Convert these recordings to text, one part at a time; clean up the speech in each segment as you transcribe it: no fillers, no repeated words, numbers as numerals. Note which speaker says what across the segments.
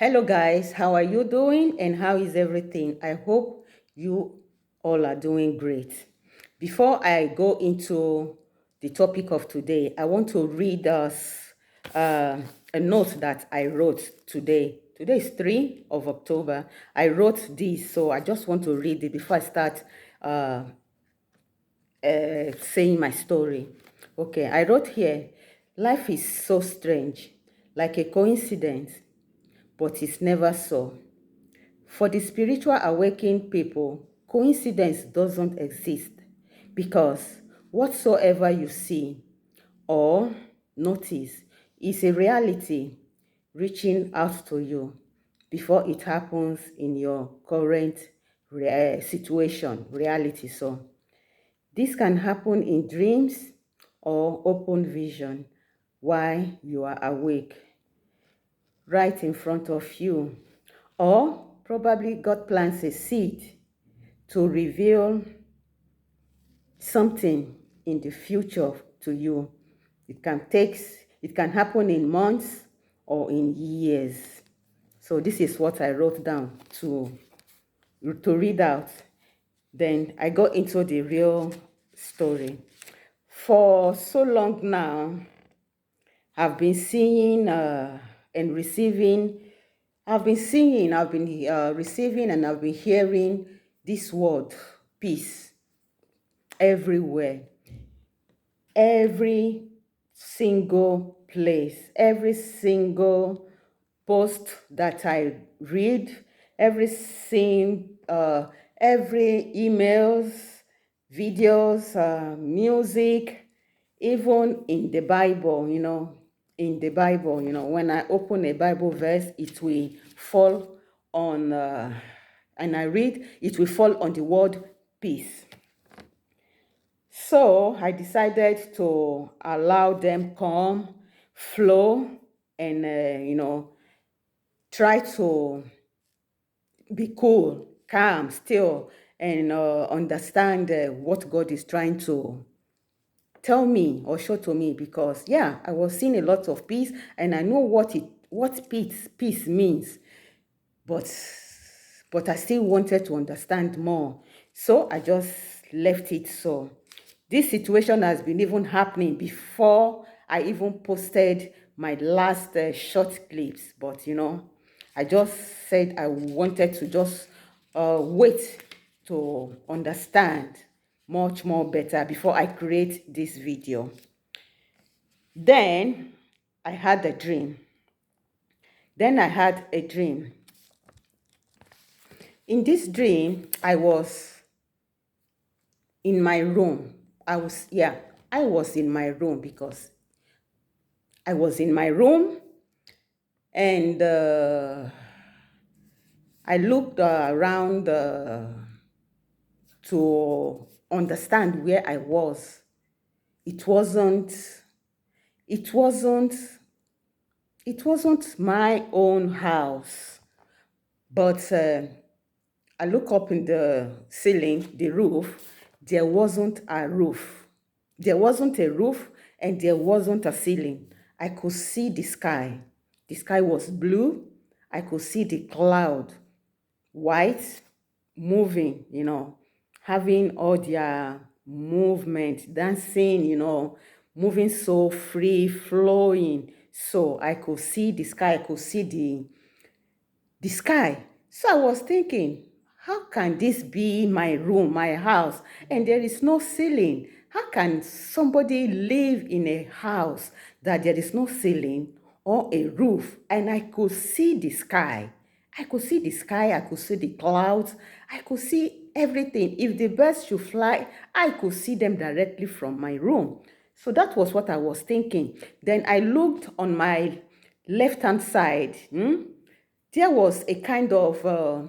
Speaker 1: Hello, guys. How are you doing and how is everything? I hope you all are doing great. Before I go into the topic of today, I want to read us a note that I wrote today. Today is 3 of October. I wrote this, so I just want to read it before I start uh, saying my story. Okay, I wrote here, life is so strange, like a coincidence, but it's never so. For the spiritual awakened people, coincidence doesn't exist because whatsoever you see or notice is a reality reaching out to you before it happens in your current situation, reality. So, this can happen in dreams or open vision while you are awake, right in front of you. Or probably God plants a seed to reveal something in the future to you. It can happen in months or in years. So this is what I wrote down to read out. Then I got into the real story. For so long now, I've been seeing and receiving. I've been seeing, I've been receiving, and I've been hearing this word, peace, everywhere, every single place, every single post that I read, every emails, videos, music, even in the Bible, when I open a Bible verse, it will fall on, and I read, it will fall on the word peace. So I decided to allow them come, flow, and, try to be cool, calm, still, and understand what God is trying to tell me or show to me. Because yeah, I was seeing a lot of peace, and I know what peace means, but I still wanted to understand more. So I just left it. So this situation has been even happening before I even posted my last short clips. But I just said I wanted to just wait to understand much more better before I create this video. Then I had a dream. In this dream, I was in my room. I was in my room because I was in my room, and I looked around to understand where I was. It wasn't, it wasn't, it wasn't my own house, but I look up in the ceiling, the roof. There wasn't a roof. There wasn't a roof, and there wasn't a ceiling. I could see the sky. The sky was blue. I could see the cloud, white, moving, having all their movement, dancing, moving so free, flowing. So I could see the sky. I could see the sky. So I was thinking, how can this be my room, my house, and there is no ceiling? How can somebody live in a house that there is no ceiling or a roof? And I could see the sky. I could see the sky, I could see the clouds, I could see everything. If the birds should fly, I could see them directly from my room. So that was what I was thinking. Then I looked on my left-hand side. There was a kind of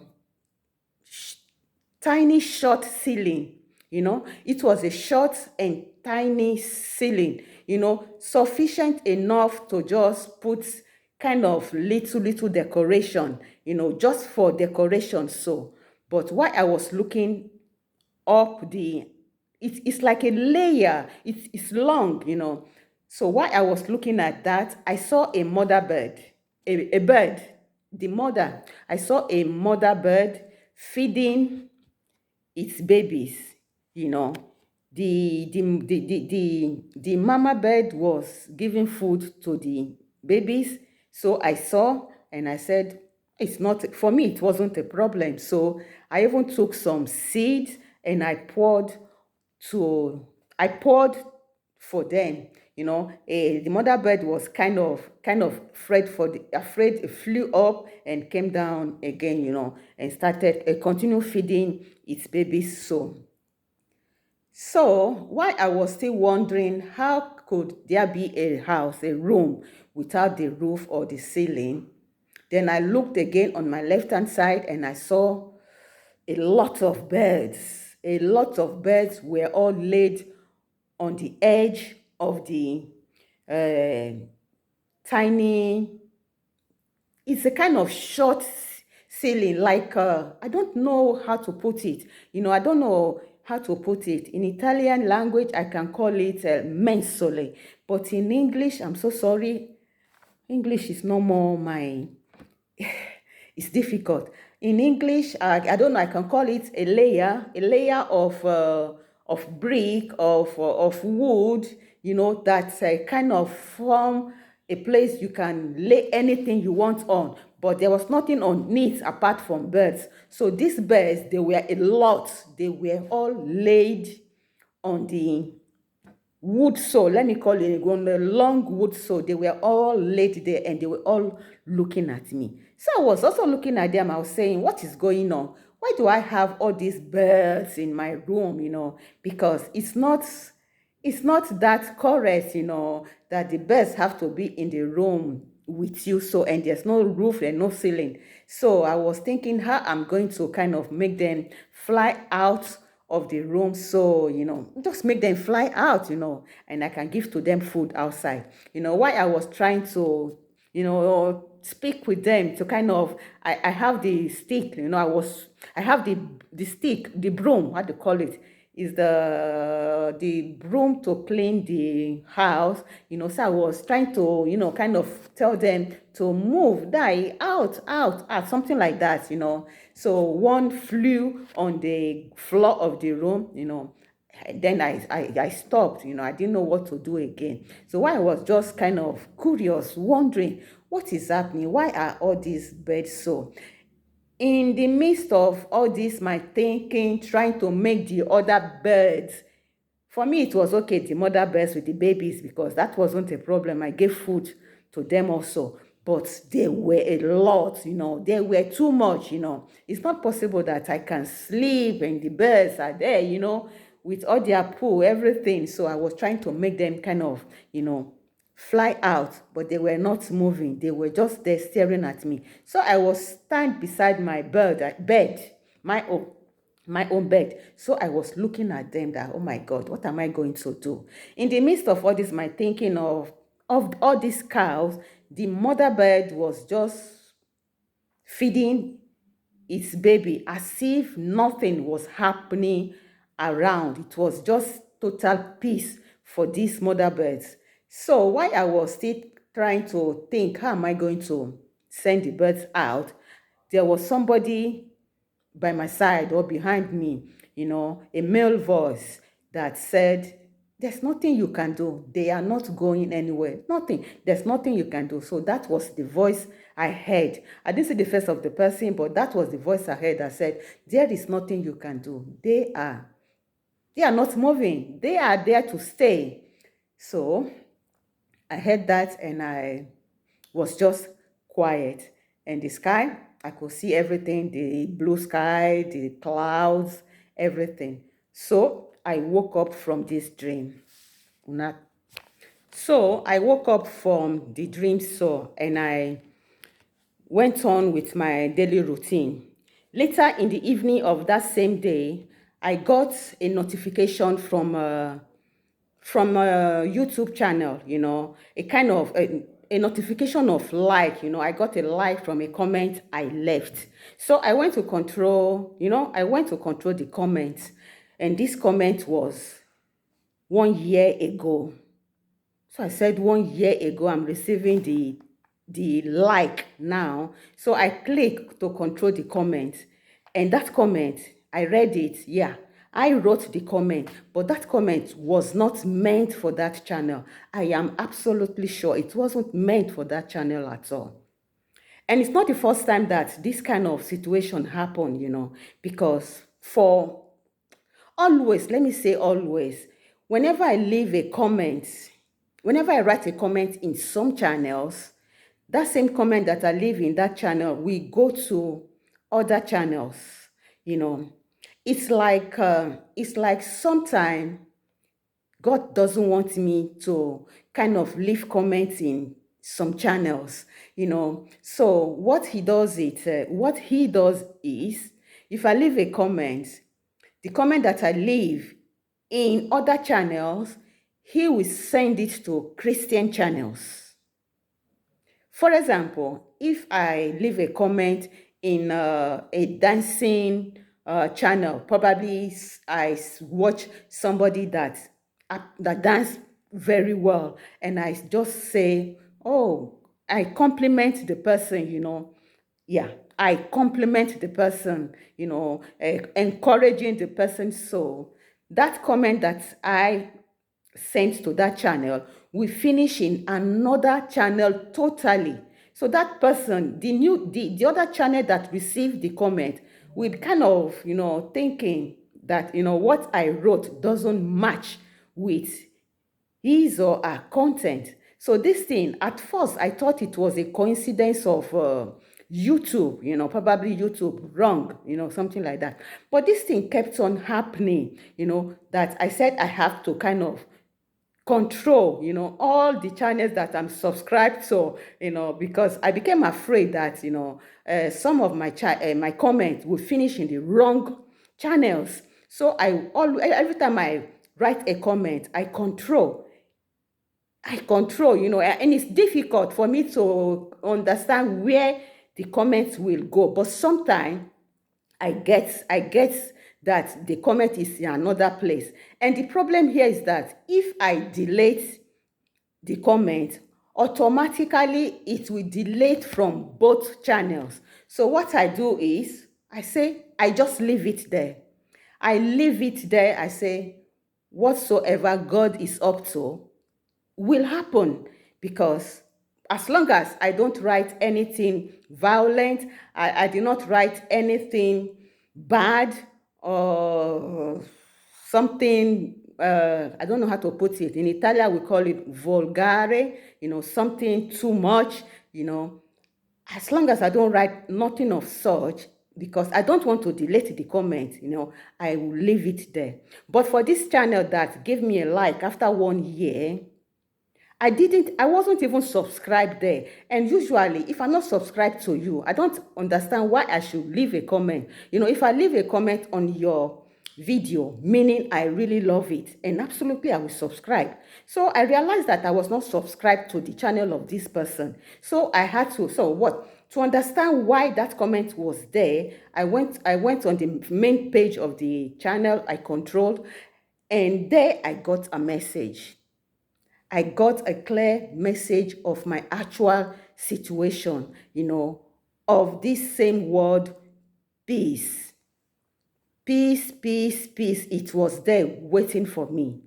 Speaker 1: tiny short ceiling. It was a short and tiny ceiling, sufficient enough to just put kind of little decoration, just for decoration. So but while I was looking up, it's like a layer, it's long. So while I was looking at that, I saw a mother bird, a bird. the mother. I saw a mother bird feeding its babies, you know. The mama bird was giving food to the babies. So I saw and I said, it's not, for me, it wasn't a problem. So I even took some seeds and to, I poured for them. You know, the mother bird was kind of afraid. It flew up and came down again, you know, and started continue feeding its babies. So while I was still wondering how could there be a house, a room without the roof or the ceiling, then I looked again on my left hand side and I saw a lot of birds. A lot of birds were all laid on the edge of the uh, tiny, it's a kind of short ceiling, like I don't know how to put it. You know, I don't know how to put it. In Italian language, I can call it mensole, but in English, I'm so sorry. English is no more my it's difficult. In English, I don't know, I can call it a layer of brick, of wood, you know, that kind of form a place you can lay anything you want on. But there was nothing on it apart from birds. So these birds, they were a lot. They were all laid on the wood saw, let me call it, on the long wood saw. They were all laid there and they were all looking at me. So I was also looking at them. I was saying, what is going on? Why do I have all these birds in my room, you know? Because it's not that correct, you know, that the birds have to be in the room with you. So, and there's no roof and no ceiling. So I was thinking how I'm going to kind of make them fly out of the room. So, you know, just make them fly out, you know, and I can give to them food outside. You know, while I was trying to, you know, speak with them to kind of, I have the stick, you know, I have the stick, the broom, what do you call it? Is the broom to clean the house, you know. So I was trying to, you know, kind of tell them to move, die out, something like that, you know. So one flew on the floor of the room, you know. Then I stopped, you know. I didn't know what to do again. So I was just kind of curious, wondering what is happening. Why are all these birds so? In the midst of all this, my thinking, trying to make the other birds, for me, it was okay, the mother birds with the babies, because that wasn't a problem. I gave food to them also. But they were a lot, you know. They were too much, you know. It's not possible that I can sleep and the birds are there, you know, with all their poo, everything. So I was trying to make them kind of, you know, fly out, but they were not moving. They were just there staring at me. So I was stand beside my bed, my own my own bed. So I was looking at them that, oh my God, what am I going to do? In the midst of all this, my thinking of all these cows, the mother bird was just feeding its baby as if nothing was happening around. It was just total peace for these mother birds. So while I was still trying to think, how am I going to send the birds out, there was somebody by my side or behind me, you know, a male voice that said, there's nothing you can do. They are not going anywhere. Nothing. There's nothing you can do. So that was the voice I heard. I didn't see the face of the person, but that was the voice I heard that said, there is nothing you can do. They are not moving. They are there to stay. So I heard that and I was just quiet. And the sky, I could see everything, the blue sky, the clouds, everything. So I woke up from this dream. So I woke up from the dream, so, and I went on with my daily routine. Later in the evening of that same day, I got a notification from a YouTube channel, you know, a kind of a notification of like, you know. I got a like from a comment I left. So I went to control, you know, I went to control the comments. And this comment was 1 year ago. So I said 1 year ago, I'm receiving the like now. So I click to control the comment. And that comment, I read it. Yeah, I wrote the comment, but that comment was not meant for that channel. I am absolutely sure it wasn't meant for that channel at all. And it's not the first time that this kind of situation happened, because for always, let me say always, whenever I leave a comment, whenever I write a comment in some channels, that same comment that I leave in that channel, we go to other channels, you know. It's like sometimes God doesn't want me to kind of leave comments in some channels. So what he does is, if I leave a comment, the comment that I leave in other channels, he will send it to Christian channels. For example, if I leave a comment in a dancing channel, probably I watch somebody that dance very well, and I just say, oh, I compliment the person. Yeah, I compliment the person, encouraging the person. So that comment that I sent to that channel will finish in another channel totally. So that person, the other channel that received the comment, will kind of, thinking that, what I wrote doesn't match with his or her content. So this thing, at first, I thought it was a coincidence of YouTube, probably YouTube wrong, something like that. But this thing kept on happening, that I said I have to kind of control, all the channels that I'm subscribed to, because I became afraid that, some of my comments would finish in the wrong channels. So every time I write a comment, I control, and it's difficult for me to understand where the comments will go. But sometimes I get that the comment is in another place. And the problem here is that if I delete the comment, automatically it will delete from both channels. So what I do is, I just leave it there. I leave it there. I say, whatsoever God is up to will happen, because as long as I don't write anything violent, I did not write anything bad or something, I don't know how to put it. In Italian, we call it volgare, something too much, as long as I don't write nothing of such, because I don't want to delete the comment, I will leave it there. But for this channel that gave me a like after 1 year, I wasn't even subscribed there. And usually, if I'm not subscribed to you, I don't understand why I should leave a comment. If I leave a comment on your video, meaning I really love it, and absolutely I will subscribe. So I realized that I was not subscribed to the channel of this person. So I had to, so what? To understand why that comment was there, I went on the main page of the channel I controlled, and there I got a message. I got a clear message of my actual situation, of this same word, peace. Peace, peace, peace. It was there waiting for me.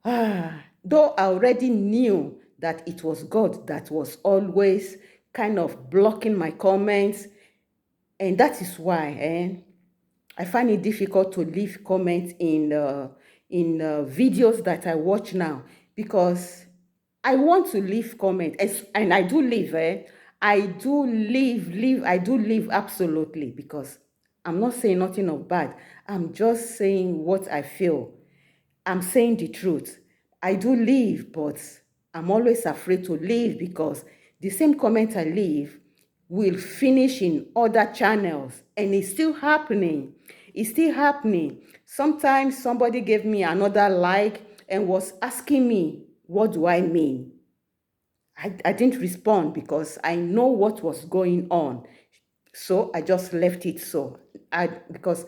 Speaker 1: Though I already knew that it was God that was always kind of blocking my comments, and that is why I find it difficult to leave comments in videos that I watch now, because I want to leave comment, and I do leave. I do leave absolutely, because I'm not saying nothing of bad. I'm just saying what I feel. I'm saying the truth. I do leave, but I'm always afraid to leave, because the same comment I leave will finish in other channels, and it's still happening. It's still happening. Sometimes somebody gave me another like and was asking me, what do I mean? I didn't respond, because I know what was going on. So I just left it so. Because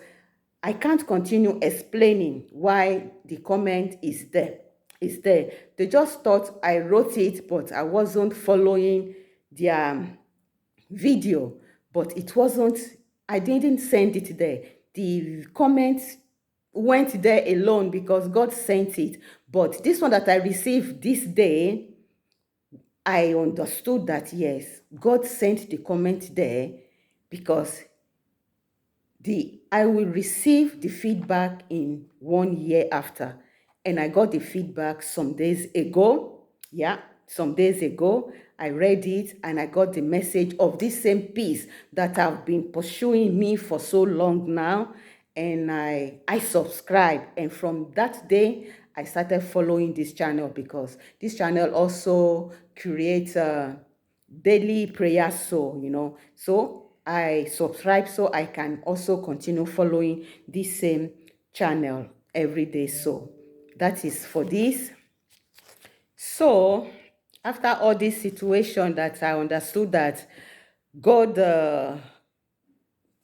Speaker 1: I can't continue explaining why the comment is there. It's there. They just thought I wrote it, but I wasn't following their video. But it wasn't, I didn't send it there. The comments went there alone because God sent it. But this one that I received this day, I understood that yes, God sent the comment there because I will receive the feedback in 1 year after. And I got the feedback some days ago. Yeah, some days ago. I read it and I got the message of this same piece that have been pursuing me for so long now. And I subscribed. And from that day, I started following this channel because this channel also creates daily prayer, so I subscribe so I can also continue following this same channel every day. So that is for this. So after all this situation that I understood that God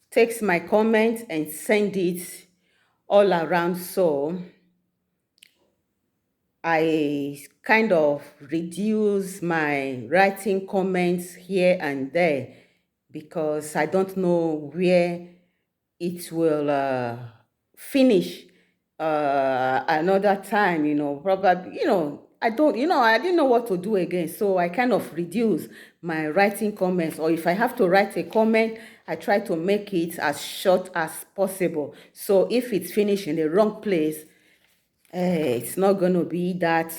Speaker 1: takes my comment and send it all around, so I kind of reduce my writing comments here and there because I don't know where it will finish another time, probably, I didn't know what to do again. So I kind of reduce my writing comments, or if I have to write a comment, I try to make it as short as possible. So if it's finished in the wrong place, it's not going to be that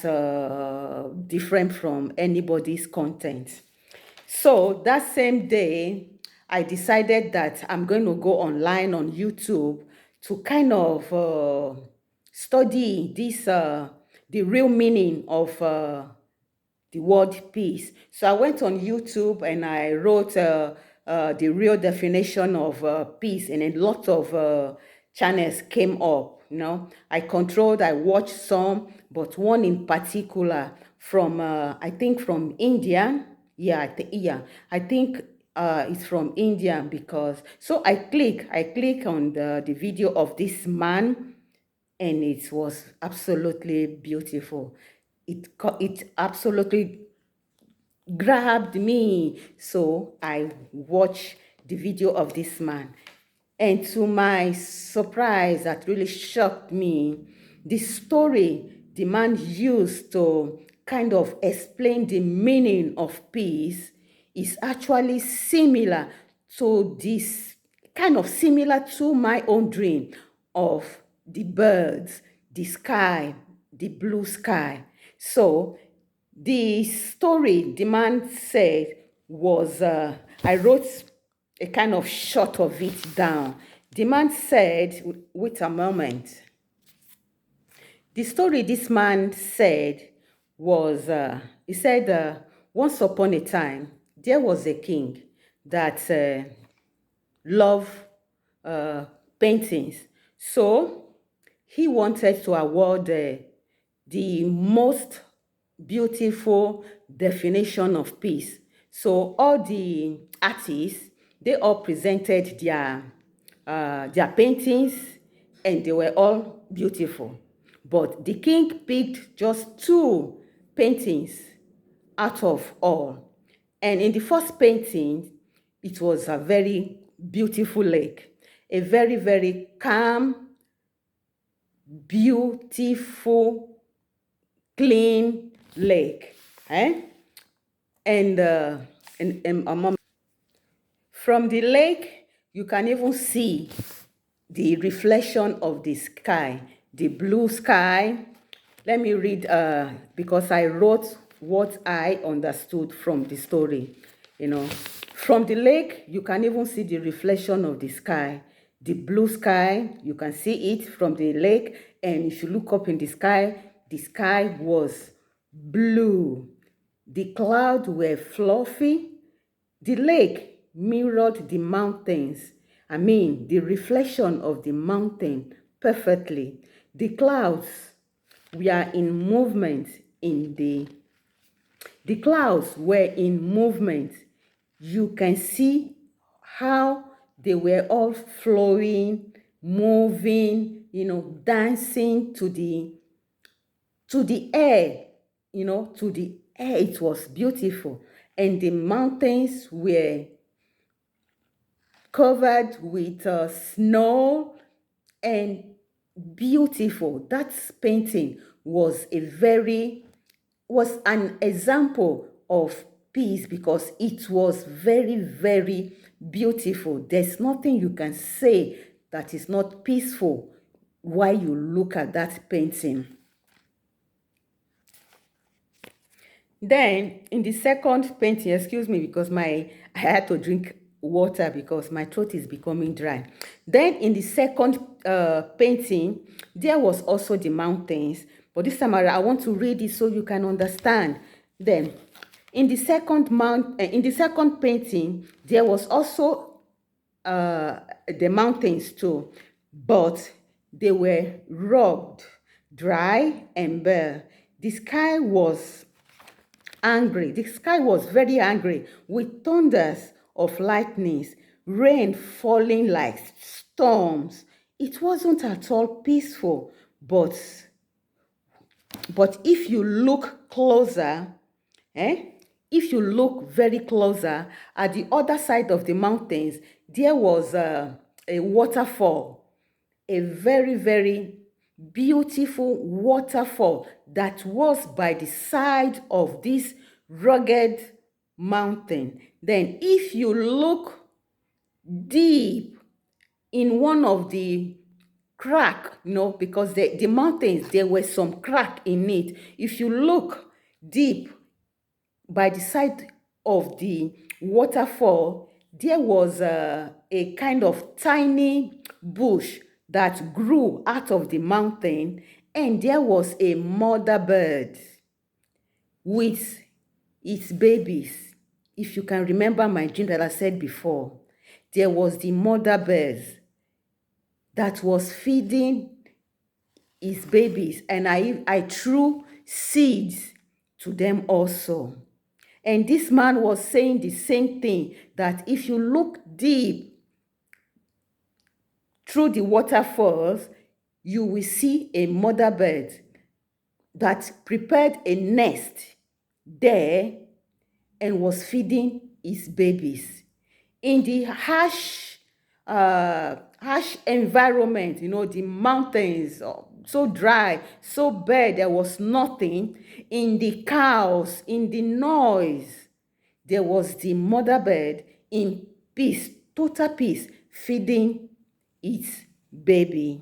Speaker 1: different from anybody's content. So that same day, I decided that I'm going to go online on YouTube to kind of study the real meaning of the word peace. So I went on YouTube and I wrote the real definition of peace, and a lot of channels came up. I watched some, but one in particular from I think from India. I think it's from India because so I click on the video of this man, and it was absolutely beautiful. It absolutely grabbed me. So I watched the video of this man. And to my surprise, that really shocked me, the story the man used to kind of explain the meaning of peace is actually similar to my own dream of the birds, the sky, the blue sky. So the story the man said was, I wrote a kind of short of it down. The man said, wait a moment. The story this man said was, he said, once upon a time, there was a king that loved uh, paintings. So he wanted to award the most beautiful definition of peace. So all the artists, they all presented their paintings, and they were all beautiful. But the king picked just two paintings out of all. And in the first painting, it was a very beautiful lake, a very, very calm, beautiful, clean lake. Eh? And, from the lake, you can even see the reflection of the sky, the blue sky. Let me read, because I wrote what I understood from the story. From the lake, you can even see the reflection of the sky. The blue sky, you can see it from the lake. And if you look up in the sky was blue. The clouds were fluffy. The lake mirrored the mountains. The reflection of the mountain perfectly. The clouds were in movement the clouds were in movement. You can see how they were all flowing, moving, dancing to the To the air, to the air, it was beautiful. And the mountains were covered with snow and beautiful. That painting was an example of peace because it was very, very beautiful. There's nothing you can say that is not peaceful while you look at that painting. Then in the second painting, excuse me, because I had to drink water because my throat is becoming dry. Then in the second painting, there was also the mountains, but this time around, I want to read it so you can understand. Then in the second painting, there was also the mountains too, but they were rugged, dry, and bare. The sky was angry. The sky was very angry with thunders of lightnings, rain falling like storms. It wasn't at all peaceful, but if you look closer, eh? If you look very closer, at the other side of the mountains, there was a waterfall, a very, very beautiful waterfall that was by the side of this rugged mountain. Then, if you look deep in one of the crack, because the mountains, there were some crack in it. If you look deep by the side of the waterfall, there was a kind of tiny bush that grew out of the mountain, and there was a mother bird with its babies. If you can remember my dream that I said before, there was the mother bird that was feeding his babies, and I threw seeds to them also. And this man was saying the same thing, that if you look deep through the waterfalls, you will see a mother bird that prepared a nest there and was feeding his babies. In the harsh environment, the mountains, so dry, so bare, there was nothing. In the chaos, in the noise, there was the mother bird in peace, total peace, feeding its baby.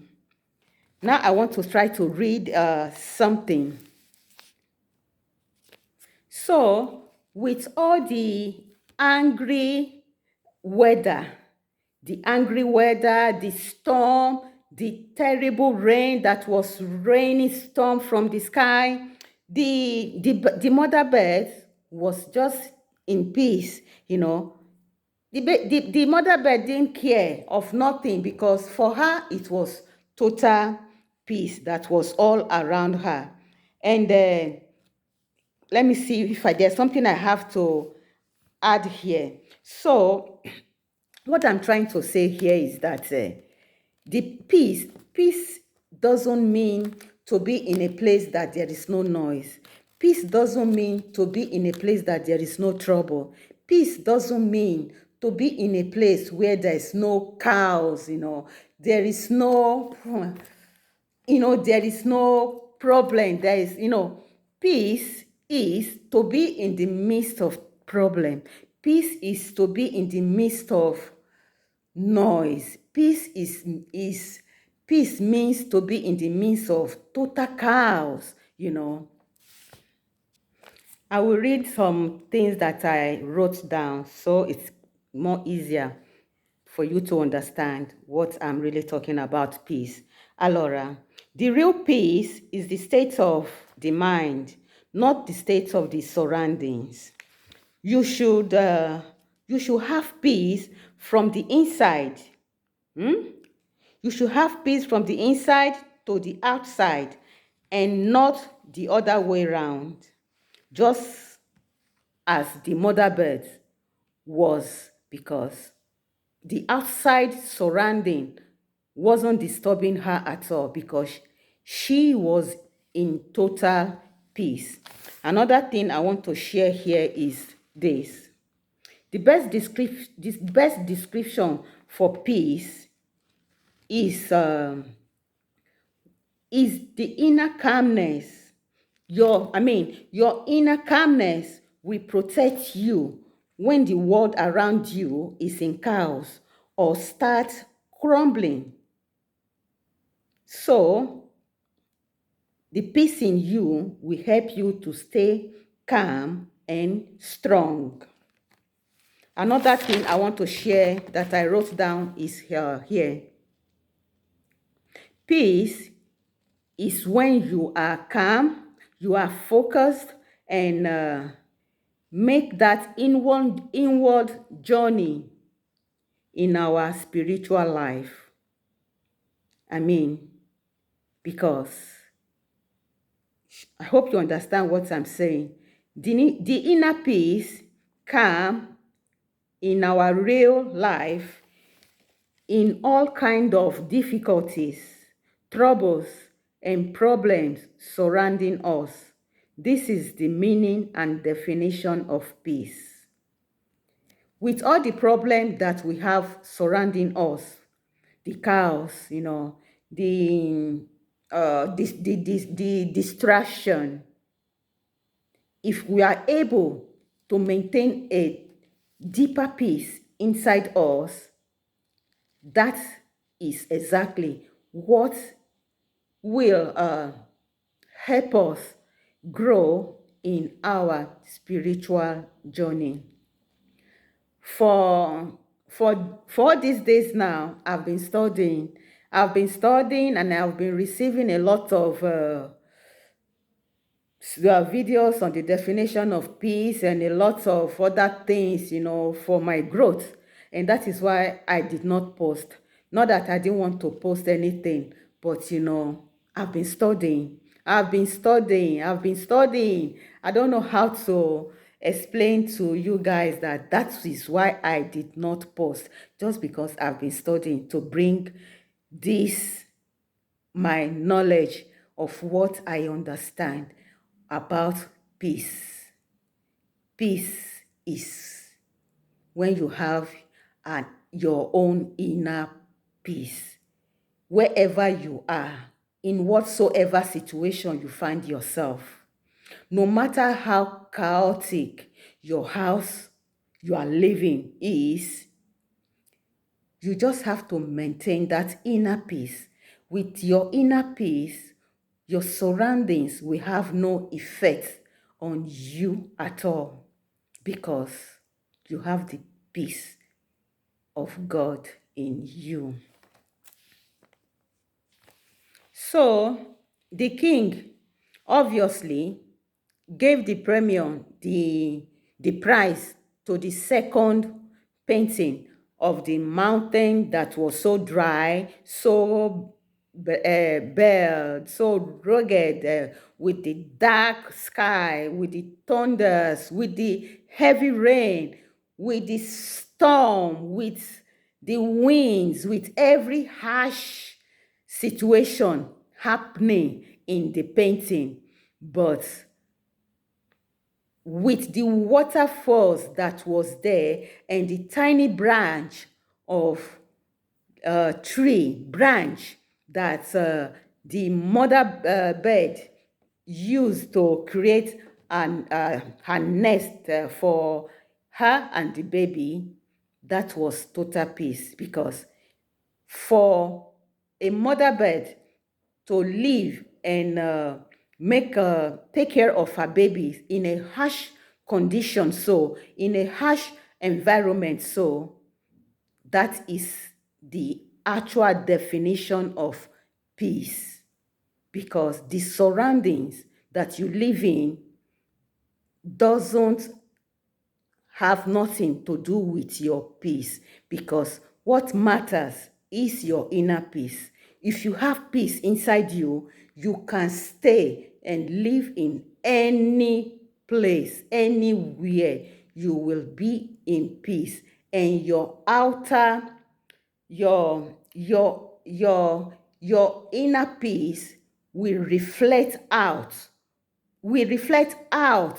Speaker 1: Now I want to try to read something. So, with all the angry weather, the storm, the terrible rain that was raining storm from the sky, the mother bird was just in peace, The mother bird didn't care of nothing because for her it was total peace that was all around her. And let me see if there's something I have to add here. So, what I'm trying to say here is that the peace doesn't mean to be in a place that there is no noise. Peace doesn't mean to be in a place that there is no trouble. Peace doesn't mean to be in a place where there is no chaos, there is no, there is no problem. There is, peace is to be in the midst of problem. Peace is to be in the midst of noise. Peace means to be in the midst of total chaos, I will read some things that I wrote down so it's more easier for you to understand what I'm really talking about peace. Allora, the real peace is the state of the mind, not the state of the surroundings. You should have peace from the inside. You should have peace from the inside to the outside and not the other way around. Just as the mother bird was, because the outside surrounding wasn't disturbing her at all because she was in total peace. Another thing I want to share here is this. The best description for peace is the inner calmness. Your inner calmness will protect you when the world around you is in chaos or starts crumbling. So, the peace in you will help you to stay calm and strong. Another thing I want to share that I wrote down is here. Peace is when you are calm, you are focused, and make that inward journey in our spiritual life. Because I hope you understand what I'm saying. The inner peace, calm in our real life, in all kind of difficulties, troubles, and problems surrounding us. This is the meaning and definition of peace. With all the problems that we have surrounding us, the chaos, the distraction, if we are able to maintain a deeper peace inside us, that is exactly what will help us grow in our spiritual journey. For these days now, I've been studying, and I've been receiving a lot of videos on the definition of peace and a lot of other things, for my growth. And that is why I did not post. Not that I didn't want to post anything, but I've been studying. I've been studying. I don't know how to explain to you guys that is why I did not post. Just because I've been studying to bring this, my knowledge of what I understand about peace. Peace is when you have your own inner peace. Wherever you are, in whatsoever situation you find yourself, no matter how chaotic your house you are living is, you just have to maintain that inner peace. With your inner peace, your surroundings will have no effect on you at all, because you have the peace of God in you. So, the king obviously gave the premium, the prize to the second painting of the mountain that was so dry, so bare, so rugged, with the dark sky, with the thunders, with the heavy rain, with the storm, with the winds, with every harsh situation happening in the painting. But with the waterfalls that was there and the tiny branch of tree branch that the mother bird used to create her nest for her and the baby, that was total peace. Because for a mother bird to live and take care of her babies in a harsh condition, so in a harsh environment, so that is the actual definition of peace. Because the surroundings that you live in doesn't have nothing to do with your peace, because what matters is your inner peace. If you have peace inside you, you can stay and live in any place, anywhere. You will be in peace, and your your inner peace we reflect out. We reflect out.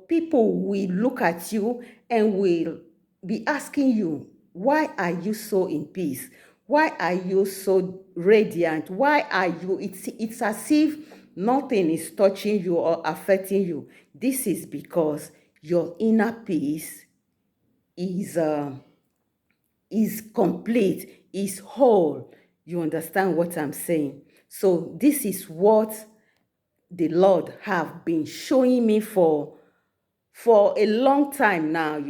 Speaker 1: People will look at you and will be asking you, why are you so in peace? Why are you so radiant? Why are you? It's as if nothing is touching you or affecting you. This is because your inner peace is is complete, is whole. You understand what I'm saying? So this is what the Lord have been showing me for a long time now,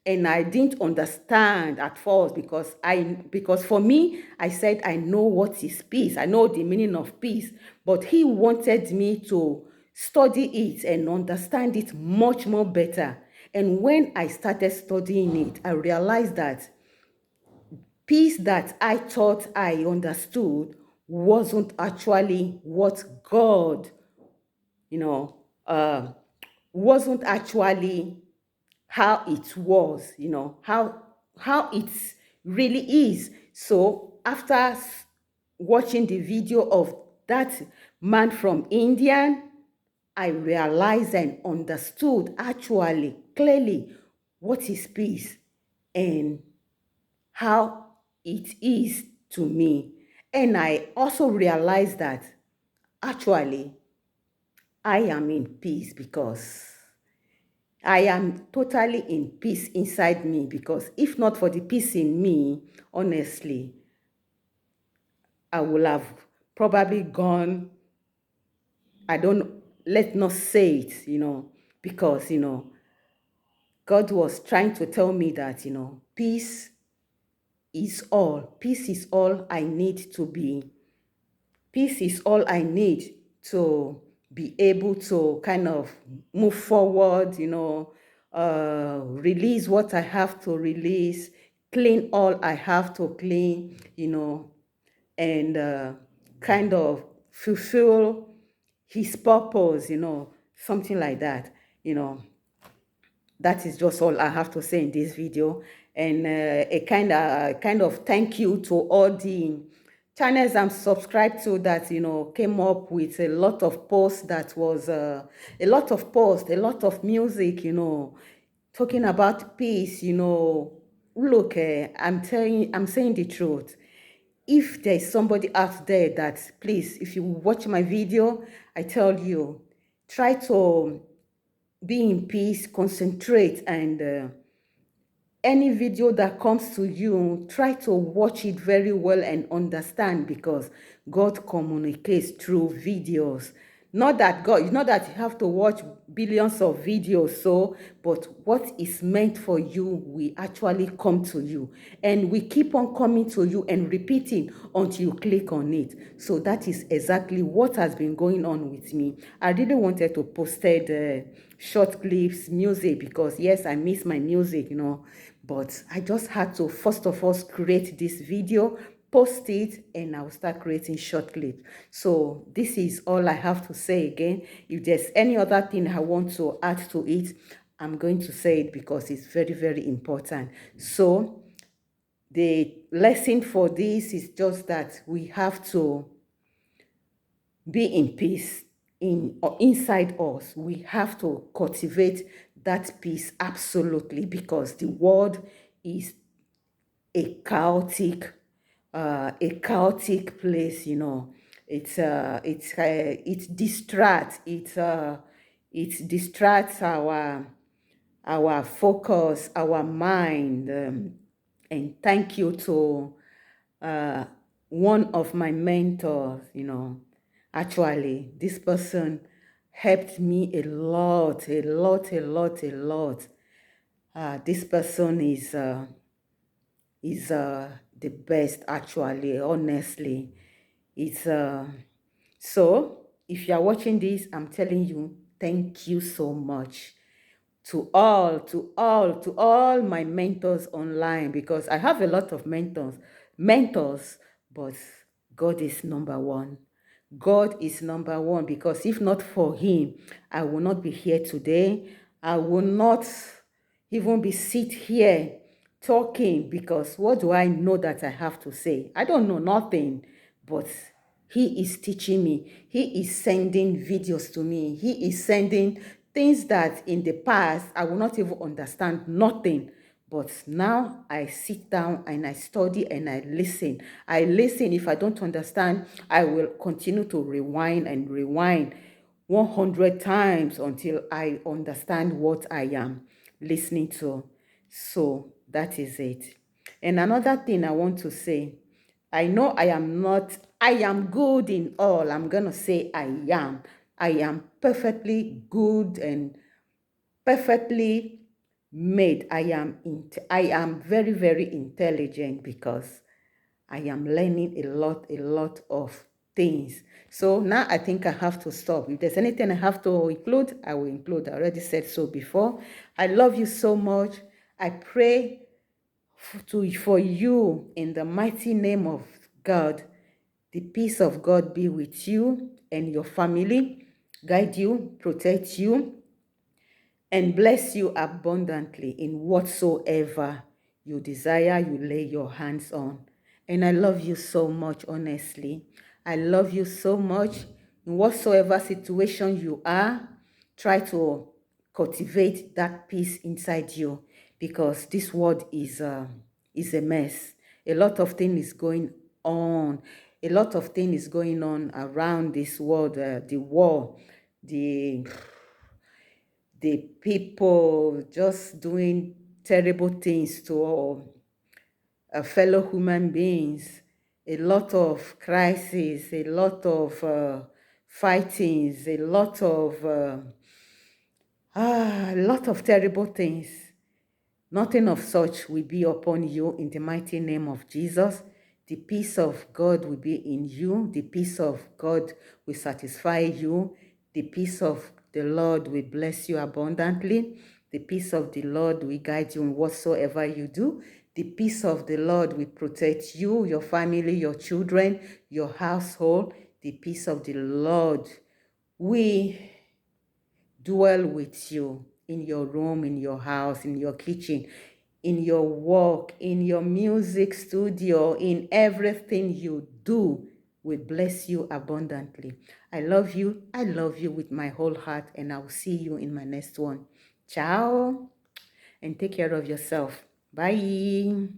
Speaker 1: and I didn't understand at first because for me, I said I know what is peace. I know the meaning of peace, but he wanted me to study it and understand it much more better. And when I started studying it, I realized that peace that I thought I understood wasn't actually what God, you know, uh, wasn't actually how it was, how it really is. So after watching the video of that man from India, I realized and understood actually clearly what is peace and how it is to me. And I also realized that actually I am in peace because I am totally in peace inside me, because if not for the peace in me, honestly, I would have probably gone, I don't, let's not say it, because, God was trying to tell me that, peace is all I need to be. Peace is all I need to be able to kind of move forward, release what I have to release, clean all I have to clean, and kind of fulfill his purpose, something like that, that is just all I have to say in this video. And a kind of thank you to all the channels I'm subscribed to that came up with a lot of posts, that was a lot of posts, a lot of music, talking about peace. Look, I'm saying the truth. If there's somebody out there that, please, if you watch my video, I tell you, try to be in peace, concentrate, and any video that comes to you, try to watch it very well and understand, because God communicates through videos. Not that you have to watch billions of videos, but what is meant for you will actually come to you. And we keep on coming to you and repeating until you click on it. So that is exactly what has been going on with me. I really wanted to post short clips, music, because yes, I miss my music, but I just had to first of all create this video, post it, and I'll start creating short clips. So this is all I have to say. Again, if there's any other thing I want to add to it, I'm going to say it, because it's very, very important. So the lesson for this is just that we have to be in peace inside us. We have to cultivate that peace, absolutely, because the world is a chaotic place. It distracts, it distracts our focus, our mind. And thank you to uh, one of my mentors. Actually, this person helped me a lot, a lot, a lot, a lot. This person is the best, actually, honestly. It's so if you are watching this, I'm telling you, thank you so much to all my mentors online, because I have a lot of mentors, but God is number one. God is number one, because if not for him, I will not be here today. I will not even be sit here talking, because what do I know that I have to say? I don't know nothing, but He is teaching me. He is sending videos to me. He is sending things that in the past I will not even understand nothing. But now I sit down and I study and I listen. I listen. If I don't understand, I will continue to rewind and rewind 100 times until I understand what I am listening to. So that is it. And another thing I want to say, I know I am good in all. I'm going to say I am. I am perfectly good and perfectly made. I am very, very intelligent because I am learning a lot of things. So now I think I have to stop. If there's anything I have to include, I will include. I already said so before. I love you so much. I pray for you in the mighty name of God. The peace of God be with you and your family, guide you, protect you, and bless you abundantly in whatsoever you desire, you lay your hands on. And I love you so much, honestly. I love you so much. In whatsoever situation you are, try to cultivate that peace inside you, because this world is a mess. A lot of things is going on. A lot of things is going on around this world. The war, the people just doing terrible things to fellow human beings, a lot of crises, a lot of fightings, a lot of terrible things. Nothing of such will be upon you in the mighty name of Jesus. The peace of God will be in you. The peace of God will satisfy you. The peace of the Lord will bless you abundantly. The peace of the Lord will guide you in whatsoever you do. The peace of the Lord will protect you, your family, your children, your household. The peace of the Lord will dwell with you in your room, in your house, in your kitchen, in your work, in your music studio, in everything you do, will bless you abundantly. I love you. I love you with my whole heart, and I will see you in my next one. Ciao, and take care of yourself. Bye.